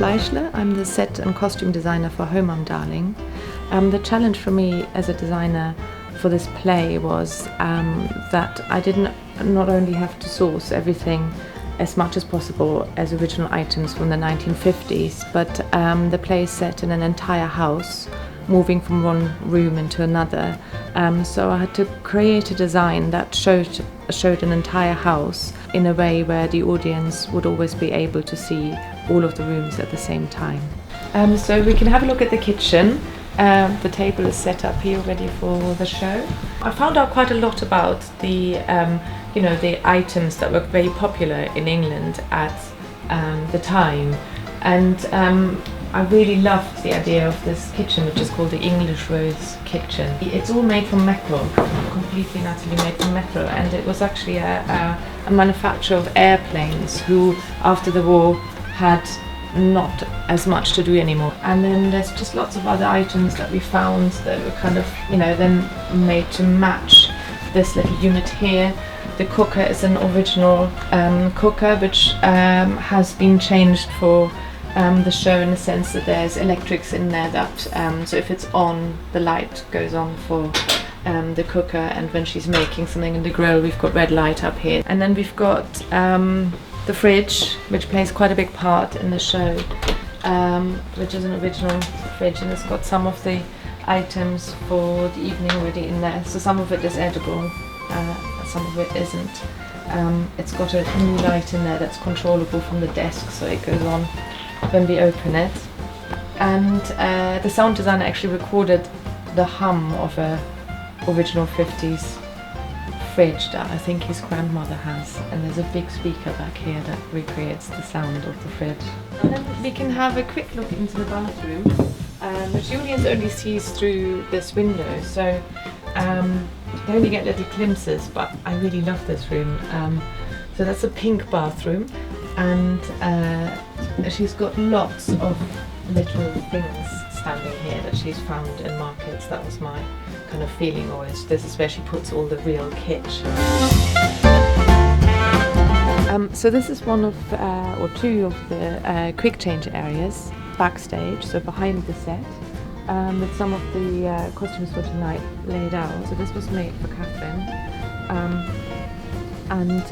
Fleischler. I'm the set and costume designer for Home I'm Darling. The challenge for me as a designer for this play was that I didn't not only have to source everything as much as possible as original items from the 1950s, but the play is set in an entire house, moving from one room into another. So I had to create a design that showed an entire house in a way where the audience would always be able to see all of the rooms at the same time. So we can have a look at the kitchen. The table is set up here ready for the show. I found out quite a lot about the the items that were very popular in England at the time, and I really loved the idea of this kitchen, which is called the English Rose kitchen. It's all made from metal, completely and utterly made from metal, and it was actually a manufacturer of airplanes who, after the war, had not as much to do anymore. And then there's just lots of other items that we found that were kind of, then made to match this little unit here. The cooker is an original cooker, which has been changed for the show, in the sense that there's electrics in there that so if it's on, the light goes on for the cooker, and when she's making something in the grill, we've got red light up here. And then we've got the fridge, which plays quite a big part in the show, which is an original fridge, and it's got some of the items for the evening already in there. So some of it is edible, some of it isn't. It's got a new light in there that's controllable from the desk, so it goes on when we open it. And the sound designer actually recorded the hum of a original 50s fridge that I think his grandmother has, and there's a big speaker back here that recreates the sound of the fridge. And then we can have a quick look into the bathroom, which the audience only sees through this window, so they only get little glimpses, but I really love this room. So that's a pink bathroom, and she's got lots of little things standing here that she's found in markets. That was my kind of feeling always. This is where she puts all the real kitsch. So this is one of or two of the quick change areas backstage, so behind the set, with some of the costumes for tonight laid out. So this was made for Catherine, and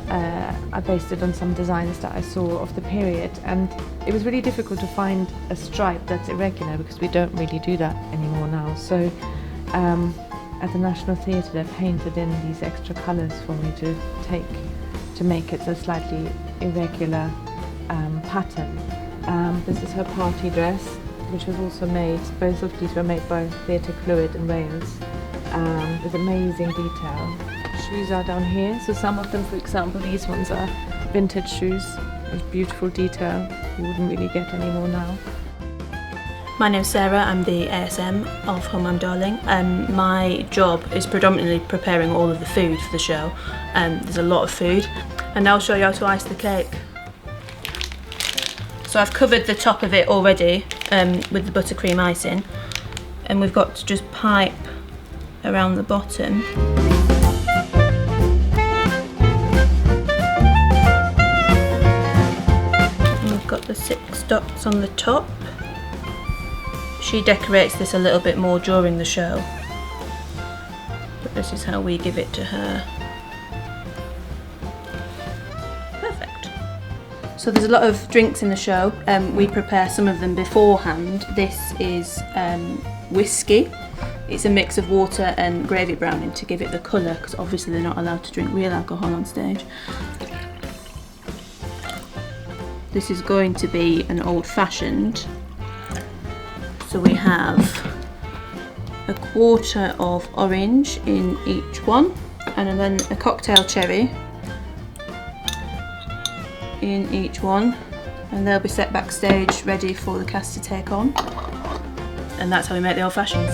I based it on some designs that I saw of the period, and it was really difficult to find a stripe that's irregular, because we don't really do that anymore now. So at the National Theatre they've painted in these extra colours for me to make it a slightly irregular pattern. This is her party dress, which was also made, both of these were made by Theatre Fluid in Wales, with amazing detail. Shoes are down here, so some of them, for example, these ones are vintage shoes with beautiful detail you wouldn't really get anymore now. My name's Sarah, I'm the ASM of Home I'm Darling. My job is predominantly preparing all of the food for the show. There's a lot of food, and I'll show you how to ice the cake. So I've covered the top of it already with the buttercream icing, and we've got to just pipe around the bottom. And we've got the 6 dots on the top. She decorates this a little bit more during the show, but this is how we give it to her. Perfect. So there's a lot of drinks in the show. We prepare some of them beforehand. This is whiskey. It's a mix of water and gravy browning to give it the colour, because obviously they're not allowed to drink real alcohol on stage. This is going to be an old-fashioned. So we have a quarter of orange in each one, and then a cocktail cherry in each one, and they'll be set backstage ready for the cast to take on. And that's how we make the old fashions.